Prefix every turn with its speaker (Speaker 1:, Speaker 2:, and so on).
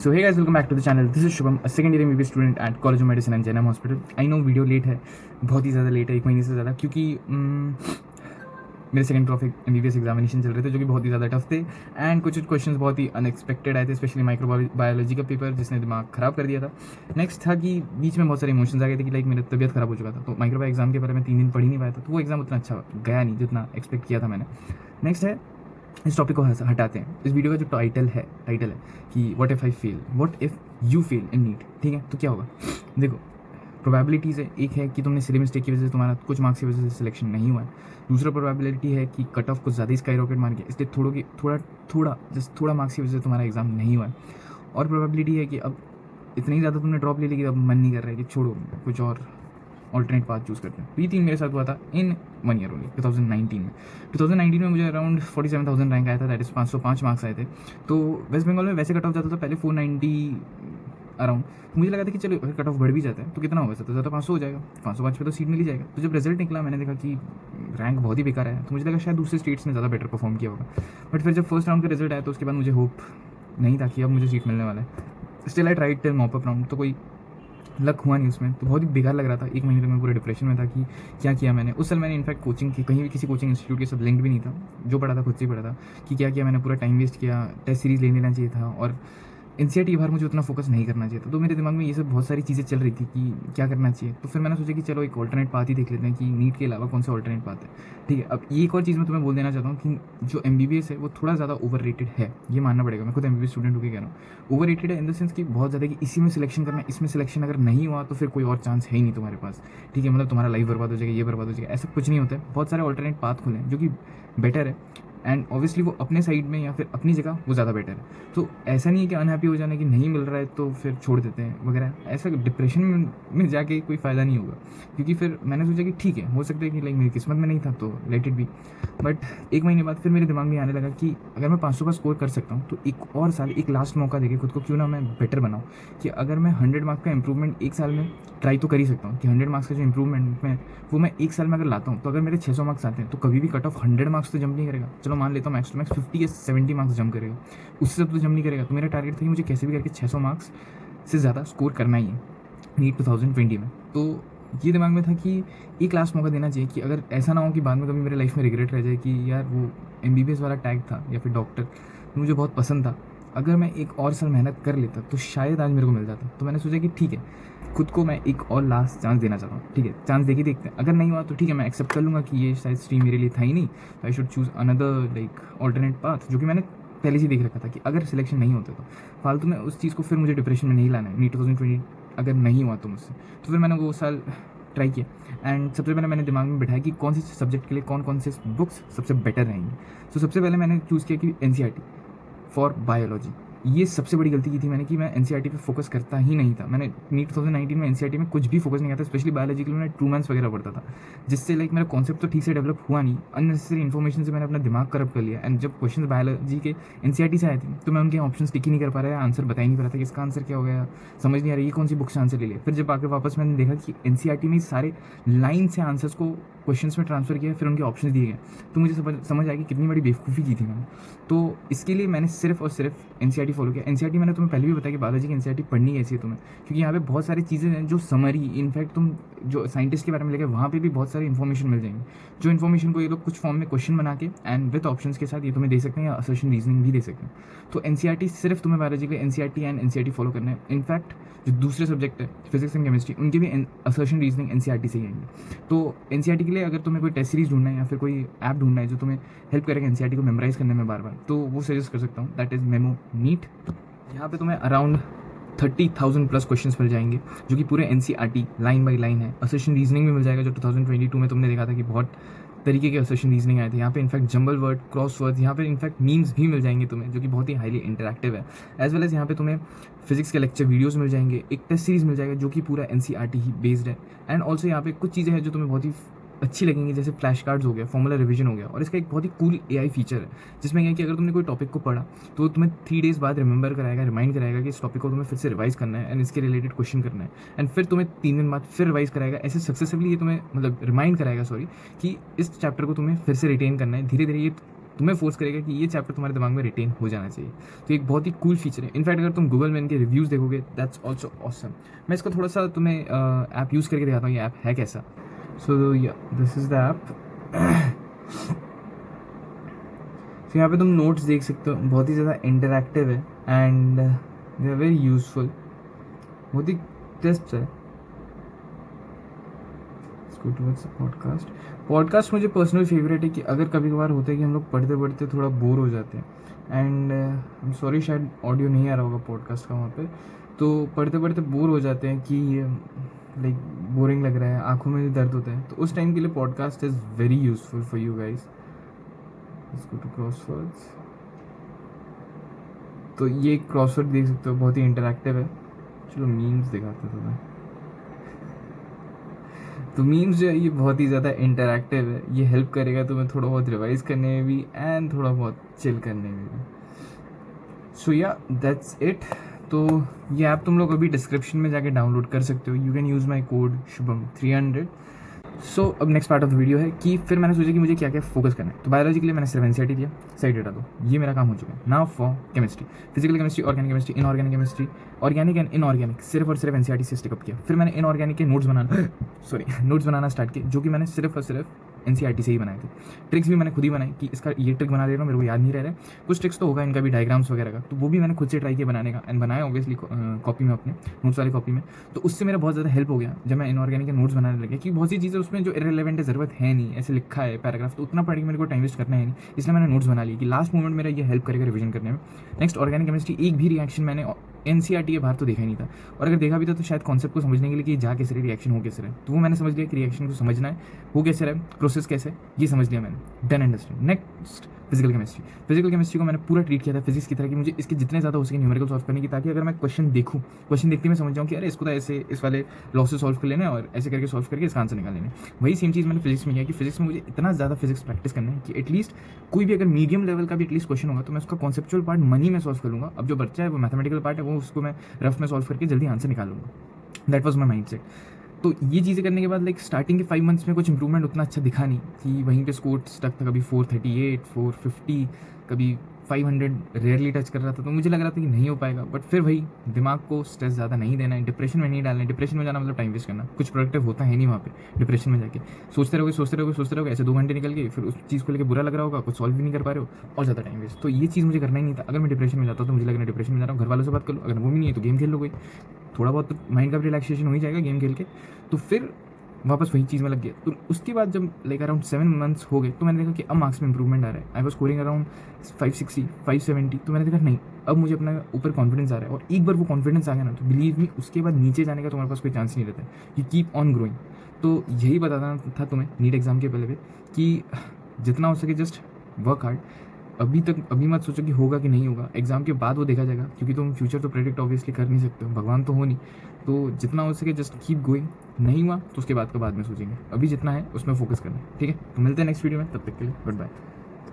Speaker 1: So hey guys, welcome back to the channel. This is Shubham, a second year MBBS student at college of medicine and Jainam hospital. I know video late है, बहुत ही ज़्यादा late है, 1 महीने से ज़्यादा, क्योंकि मेरे सेकंड प्रॉफ एमबीबीएस एग्जामिनेशन चल रहे थे जो कि बहुत ही ज़्यादा टफ थे एंड कुछ क्वेश्चंस बहुत ही अनएक्सपेक्टेड आए थे, स्पेशली माइक्रोबायोलॉजी का पेपर जिसने दिमाग ख़राब कर दिया था। नेक्स्ट था कि बीच में बहुत सारे इमोशंस आ गए थे कि लाइक मेरी तबीयत ख़राब हो चुका था, तो माइक्रोबायो एग्जाम के पहले मैं 3 दिन पढ़ ही नहीं पाया था, तो वो एग्ज़ाम उतना अच्छा गया नहीं जितना एक्सपेक्ट किया था मैंने। नेक्स्ट है, इस टॉपिक को हटाते हैं। इस वीडियो का जो टाइटल है कि what if I fail, what if you fail in NEET, ठीक है? तो क्या होगा, देखो, प्रोबेबिलिटीज़ है। एक है कि तुमने सिली मिस्टेक की वजह से तुम्हारा कुछ मार्क्स की वजह से सिलेक्शन नहीं हुआ है। दूसरा प्रोबेबिलिटी है कि कट ऑफ कुछ ज़्यादा ही स्काई रॉकेट मार के इसलिए थोड़ा मार्क्स की वजह से तुम्हारा एग्जाम नहीं हुआ है। और प्रोबेबिलिटी है कि अब इतनी ज़्यादा तुमने ड्रॉप ले ली कि अब मन नहीं कर रहा है कि छोड़ो, कुछ और ऑल्टरनेट पाथ चूज़ करते हैं। तो ये 3 मेरे साथ हुआ था इन 1 ईयर ओनली, 2019 में। 2019 में मुझे अराउंड 47,000 रैंक आया था, दैट इज़ 505 मार्क्स आए थे। तो वेस्ट बंगाल में वैसे कट ऑफ जाता था पहले 490 अराउंड। तो मुझे लगा था कि चलो अगर कट ऑफ बढ़ भी जाता है तो कितना होगा, ज़्यादा ज़्यादा 500 हो जाएगा, 505 पे तो सीट मिल ही जाएगा। तो जब रिजल्ट निकला मैंने देखा कि रैंक बहुत ही बेकार है, तो मुझे लगा शायद दूसरे स्टेट्स ने ज़्यादा बेटर परफॉर्म किया होगा। बट फिर जब फर्स्ट राउंड का रिजल्ट आया तो उसके बाद मुझे होप नहीं था कि अब मुझे सीट मिलने वाला है। Still I tried till mop up round, तो कोई लक हुआ नहीं उसमें, तो बहुत ही बेकार लग रहा था। 1 महीने तक मैं पूरे डिप्रेशन में था कि क्या किया मैंने। उस साल मैंने इनफैक्ट कोचिंग की, कहीं भी किसी कोचिंग इंस्टीट्यूट के साथ लिंक भी नहीं था, जो पढ़ा था खुद से ही पढ़ा था कि क्या किया मैंने, पूरा टाइम वेस्ट किया। टेस्ट सीरीज़ ले लेना चाहिए था और एनसीईआरटी बाहर मुझे उतना फोकस नहीं करना चाहिए था। तो मेरे दिमाग में ये सब बहुत सारी चीज़ें चल रही थी कि क्या करना चाहिए। तो फिर मैंने सोचा कि चलो एक ऑल्टरनेट पाथ ही देख लेते हैं कि नीट के अलावा कौन सा ऑल्टरनेट पाथ है, ठीक है? अब ये एक और चीज़ मैं तुम्हें बोल देना चाहता हूँ कि जो एमबीबीएस है वो थोड़ा ज़्यादा ओवर रेटेड है, ये मानना पड़ेगा। मैं खुद एमबीबीएस स्टूडेंट होकर कह रहा हूँ, ओवर रेटेड है इन द सेंस कि बहुत ज़्यादा कि इसी में सिलेक्शन करना है, इसमें सिलेक्शन अगर नहीं हुआ तो फिर कोई और चांस है ही नहीं तुम्हारे पास, ठीक है? मतलब तुम्हारा लाइफ बर्बाद हो जाएगा, ये बर्बाद हो जाएगा, ऐसा कुछ नहीं होता है। बहुत सारे ऑल्टरनेट पाथ खुले हैं जो कि बेटर है एंड ऑब्वियसली वो अपने साइड में या फिर अपनी जगह वो ज़्यादा बेटर है। तो ऐसा नहीं है कि अनहैप्पी हो जाने की नहीं मिल रहा है तो फिर छोड़ देते हैं वगैरह, ऐसा डिप्रेशन में जाके कोई फ़ायदा नहीं होगा। क्योंकि फिर मैंने सोचा कि ठीक है, हो सकता है कि लाइक मेरी किस्मत में नहीं था तो लेट इट बी। बट 1 महीने बाद फिर मेरे दिमाग में आने लगा कि अगर मैं 500 का स्कोर कर सकता हूँ तो एक और साल, एक लास्ट मौका देके खुद को क्यों ना मैं बेटर बनाऊँ, कि अगर मैं 100 मार्क्स का इंप्रूवमेंट एक साल में ट्राई तो कर ही सकता हूँ कि 100 मार्क्स का जो इंप्रूवमेंट में वो मैं एक साल में अगर लाता हूँ तो अगर मेरे 600 मार्क्स आते हैं तो कभी भी कट ऑफ 100 मार्क्स तो जंप नहीं करेगा। चलो मान लेता हूँ मैक्स टू मैक्स 50 या 70 मार्क्स जंप करेगा, उससे तो जंप नहीं करेगा। तो मेरा टारगेट था कि मुझे कैसे भी करके 600 मार्क्स से ज़्यादा स्कोर करना ही है नीट 2020 में। तो ये दिमाग में था कि एक लास्ट मौका देना चाहिए कि अगर ऐसा ना हो कि बाद में कभी मेरे लाइफ में रिग्रेट रह जाए कि यार वो एमबीबीएस वाला टैग था या फिर डॉक्टर मुझे बहुत पसंद था, अगर मैं एक और साल मेहनत कर लेता तो शायद आज मेरे को मिल जाता। तो मैंने सोचा कि ठीक है, खुद को मैं एक और लास्ट चांस देना चाहता हूँ, ठीक है? चांस दे के देखते हैं, अगर नहीं हुआ तो ठीक है, मैं एक्सेप्ट कर लूँगा कि ये शायद स्ट्रीम मेरे लिए था ही नहीं, तो I should choose another like alternate path, जो कि मैंने पहले से देख रखा था कि अगर सिलेक्शन नहीं होता तो फालतू में उस चीज़ को फिर मुझे डिप्रेशन में नहीं लाना है। नीट 2020 अगर नहीं हुआ तो मुझसे, तो फिर मैंने वो साल ट्राई किया एंड सबसे पहले मैंने दिमाग में बिठाया कि कौन सी सब्जेक्ट के लिए कौन कौन से बुक्स सबसे बेटर रहेंगी। तो सबसे पहले मैंने चूज़ किया कि एनसीईआरटी फॉर बायोलॉजी। ये सबसे बड़ी गलती की थी मैंने कि मैं एनसीईआरटी पे फोकस करता ही नहीं था। मैंने नीट 2019 में एनसीईआरटी में कुछ भी फोकस नहीं किया था, स्पेशली बायोलॉजी के लिए मैंने ट्रूमैन्स वगैरह पढ़ता था, जिससे लाइक मेरा कॉन्सेप्ट तो ठीक से डेवलप हुआ नहीं। अननेसेसरी इन्फॉर्मेशन से मैंने अपना दिमाग करप्ट कर लिया एंड जब क्वेश्चन बायोलॉजी के एनसीईआरटी से आए थे तो मैं उनके ऑप्शन टिक ही नहीं कर पा रहा, आंसर बता ही नहीं पा रहा था कि इसका आंसर क्या हो गया, समझ नहीं आ रही ये कौन सी बुक से आंसर ले लिया। फिर जब आकर वापस मैंने देखा कि एनसीईआरटी में सारे लाइन से आंसर्स को क्वेश्चंस में ट्रांसफर किया, फिर उनके ऑप्शन दिए गए, तो मुझे समझ आया कि कितनी बड़ी बेवकूफ़ी की थी मैंने। तो इसके लिए मैंने सिर्फ और सिर्फ एनसीईआरटी फॉलो किया। एनसीईआरटी मैंने तुम्हें पहले भी बताया कि बायोलॉजी की एनसीईआरटी पढ़नी कैसी है तुम्हें, क्योंकि यहाँ पे बहुत सारी चीज़ें हैं जो समरी, इनफैक्ट तुम जो साइंटिस्ट के बारे में लेके वहाँ पे भी बहुत सारी इन्फॉर्मेशन मिल जाएंगी, जो इन्फॉर्मेशन को ये लोग कुछ फॉर्म में क्वेश्चन बना के एंड विद ऑप्शंस के साथ ये तुम्हें दे सकते हैं या असर्शन रीजनिंग भी दे सकते हैं। तो एनसीईआरटी सिर्फ तुम्हें बायोलॉजी के एनसीईआरटी एंड एनसीईआरटी फॉलो करना है। इनफैक्ट जो दूसरे सब्जेक्ट है फिजिक्स एंड केमिस्ट्री, उनके भी असर्शन रीजनिंग एनसीईआरटी से ही आएंगे। तो एनसीईआरटी के लिए अगर तुम्हें कोई टेस्ट सीरीज ढूंढना है या फिर कोई ऐप ढूंढना है जो तुम्हें हेल्प करेगा एनसीईआरटी को मेमोराइज करने में बार बार, तो वो सजेस्ट कर सकता हूँ, दैट इज़ मेमो नीट। यहाँ पे तुम्हें अराउंड 30,000 प्लस क्वेश्चंस मिल जाएंगे जो कि पूरे एनसीईआरटी लाइन बाय लाइन है। असर्शन रीजनिंग भी मिल जाएगा जो 2022 में तुमने देखा था कि बहुत तरीके के असर्शन रीजनिंग आए थे। यहाँ पे in fact jumble word, cross word, यहाँ पे इनफैक्ट मीम्स भी मिल जाएंगे तुम्हें जो कि बहुत ही हाईली इंटरैक्टिव है। एज वेल एज यहाँ पे तुम्हें फिजिक्स के लेक्चर वीडियोस मिल जाएंगे, एक टेस्ट सीरीज मिल जाएगा जो कि पूरा एनसीईआरटी ही बेस्ड है। एंड ऑल्सो यहाँ पे कुछ चीज़ें हैं जो तुम्हें बहुत ही अच्छी लगेंगी, जैसे फ्लैश कार्ड्स हो गया, फॉर्मूला रिवीजन हो गया, और इसका एक बहुत ही कूल एआई फीचर है जिसमें क्या है कि अगर तुमने कोई टॉपिक को पढ़ा तो तुम्हें 3 डेज़ बाद रिमेंबर कराएगा, रिमाइंड कराएगा कि इस टॉपिक को तुम्हें फिर से रिवाइज करना है एंड इसके रिलेटेड क्वेश्चन करना है, एंड फिर तुम्हें 3 दिन बाद फिर रिवाइज कराएगा। ऐसे सक्सेसिवली ये तुम्हें मतलब रिमाइंड कराएगा कि इस चैप्टर को तुम्हें फिर से रिटेन करना है। धीरे धीरे ये तुम्हें फोर्स करेगा कि ये चैप्टर तुम्हारे दिमाग में रिटेन हो जाना चाहिए। तो एक बहुत ही कूल फीचर है। इनफैक्ट अगर तुम गूगल में इनके रिव्यूज़ देखोगे दैट्स ऑल्सो ऑसम। मैं इसको थोड़ा सा तुम्हें ऐप यूज़ करके दिखाता हूँ ये ऐप है कैसा। सो या दिस इज़ द ऐप। तो यहाँ पे तुम नोट्स देख सकते हो, बहुत ही ज़्यादा इंटरैक्टिव है and they are very useful, बहुत ही क्रिस्प है। पॉडकास्ट मुझे पर्सनल फेवरेट है कि अगर कभी कभार होता है कि हम लोग पढ़ते पढ़ते थोड़ा बोर हो जाते हैं एंड आई एम सॉरी शायद ऑडियो नहीं आ रहा होगा पॉडकास्ट का वहाँ पे, तो पढ़ते पढ़ते बोर हो जाते हैं कि लाइक बोरिंग लग रहा है, आंखों में भी दर्द होता है, तो उस टाइम के लिए podcast is very useful for you guys. Let's go to crosswords. तो ये क्रॉसवर्ड देख सकते हो, बहुत ही इंटरैक्टिव है। चलो मीम्स दिखाते हैं तुम्हें। तो मीम्स जो है ये बहुत ही ज़्यादा इंटरैक्टिव है, ये हेल्प करेगा तुम्हें थोड़ा बहुत रिवाइज करने में भी एंड थोड़ा बहुत चिल करने में भी। सो या दैट्स इट। तो ये ऐप तुम लोग अभी डिस्क्रिप्शन में जाके डाउनलोड कर सकते हो। You can use my code Shubham 300। सो अब next part of the video है कि फिर मैंने सोचा कि मुझे क्या क्या फोकस करना है। तो बायोलॉजी के लिए मैंने सिर्फ एनसीईआरटी दिया, साइड डेटा दो, ये मेरा काम हो चुका है। Now for chemistry, physical chemistry, organic chemistry, inorganic chemistry, organic and inorganic सिर्फ और सिर्फ एनसीईआरटी से स्टिकअप किया। फिर मैंने इनऑर्गेनिक के नोट्स बनाना स्टार्ट किए, जो कि मैंने सिर्फ और सिर्फ एनसीईआरटी से ही बनाए थे। ट्रिक्स भी मैंने खुद ही बनाई कि इसका ये ट्रिक बना ले रहा हूँ, मेरे को याद नहीं रह रहा है। कुछ ट्रिक्स तो होगा इनका भी, डायग्राम्स वगैरह का, तो वो भी मैंने खुद से ट्राई किया बनाने का एंड बनाया ऑब्वियसली कॉपी में, अपने नोट्स वाली कॉपी में। तो उससे मेरा बहुत ज़्यादा हेल्प हो गया जब मैं इनऑर्गेनिक के नोट्स बनाने लगे, कि बहुत सी चीज़ें उसमें जो इरेलेवेंट है, ज़रूरत है नहीं, ऐसे लिखा है पैराग्राफ, तो उतना पढ़ के मेरे को टाइम वेस्ट करना है नहीं, इसलिए मैंने नोट्स बना ली कि लास्ट मोमेंट मेरा ये हेल्प करेगा रिवीजन करने में। नेक्स्ट ऑर्गेनिक केमिस्ट्री, एक भी रिएक्शन मैंने एनसीईआरटी के बाहर तो देखा ही नहीं था, और अगर देखा भी था तो शायद कॉन्सेप्ट को समझने के लिए कि जा कैसे रहे, रिएक्शन हो कैसे रहे, तो वो मैंने समझ लिया कि रिएक्शन को समझना है, हो कैसे रहे, प्रोसेस कैसे, ये समझ लिया मैंने। Done understand. Next physical chemistry को मैंने पूरा ट्रीट किया था फिजिक्स की तरह, कि मुझे इसके जितने ज़्यादा हो सके न्यूमेरिकल सॉल्व करने की, ताकि अगर मैं क्वेश्चन देखते मैं समझ जाऊँ कि अरे इसको तो ऐसे इस वाले लॉ से सॉल्व कर लेना है और ऐसे करके सॉल्व करके इसका आंसर निकाल लेना है। वही सेम चीज़ मैंने फिजिक्स में किया कि फिजिक्स में मुझे इतना ज़्यादा फिजिक्स प्रैक्टिस करना है कि एटलीस्ट कोई भी अगर मीडियम लेवल का भी एटलीस्ट क्वेश्चन होगा तो मैं उसका कॉन्सेप्चुअल पार्ट मनी में सॉल्व कर लूँगा। अब जो बच्चा है वो मैथमेटिकल पार्ट है, वो उसको मैं रफ में सॉल्व करके जल्दी आंसर निकाल लूँगा। That was my mind set. तो ये चीज़ें करने के बाद लाइक स्टार्टिंग के 5 मंथ्स में कुछ इंप्रूवमेंट उतना अच्छा दिखा नहीं, कि वहीं पे स्कोर स्टक था, कभी 438, 450, कभी 500 रेयरली टच कर रहा था। तो मुझे लग रहा था कि नहीं हो पाएगा, बट फिर वही दिमाग को स्ट्रेस ज़्यादा नहीं देना है, डिप्रेशन में नहीं डालना है। डिप्रेशन में जाना मतलब टाइम वेस्ट करना, कुछ प्रोडक्टिव होता है नहीं वहाँ पे डिप्रेशन में जाके। सोचते रहोगे, ऐसे 2 घंटे निकल गए, फिर उस चीज़ को लेकर बुरा लग रहा होगा, कुछ सॉल्व भी नहीं कर पा रहे हो और ज़्यादा टाइम वेस्ट। तो ये चीज़ मुझे करना ही नहीं था। अगर मैं डिप्रेशन में जाता तो मुझे लग रहा है डिप्रेशन में जा रहा हूँ, घर वालों से बात कर लो, अगर वो भी नहीं है तो गेम खेल लो कोई, थोड़ा बहुत तो माइंड का भी रिलैक्सेशन हो ही जाएगा गेम खेल के। तो फिर वापस वही चीज़ में लग गया। तो उसके बाद जब लाइक अराउंड 7 मंथ्स हो गए तो मैंने देखा कि अब मार्क्स में इंप्रूवमेंट आ रहा है। I was scoring around 560, 570। तो मैंने देखा नहीं, अब मुझे अपना ऊपर कॉन्फिडेंस आ रहा है, और एक बार वो कॉन्फिडेंस आ गया ना तो बिलीव मी उसके बाद नीचे जाने का तुम्हारे पास कोई चांस नहीं रहता है, यू कीप ऑन ग्रोइंग। तो यही बताना था तुम्हें नीट एग्जाम के पहले भी कि जितना हो सके जस्ट वर्क हार्ड। अभी मत सोचो कि होगा कि नहीं होगा, एग्जाम के बाद वो देखा जाएगा, क्योंकि तुम फ्यूचर तो प्रेडिक्ट ऑब्वियसली कर नहीं सकते हो, भगवान तो हो नहीं। तो जितना हो सके जस्ट कीप गोइंग, नहीं हुआ तो उसके बाद का बाद में सोचेंगे, अभी जितना है उसमें फोकस करना है। ठीक है, तो मिलते हैं नेक्स्ट वीडियो में, तब तक के लिए गुड बाय।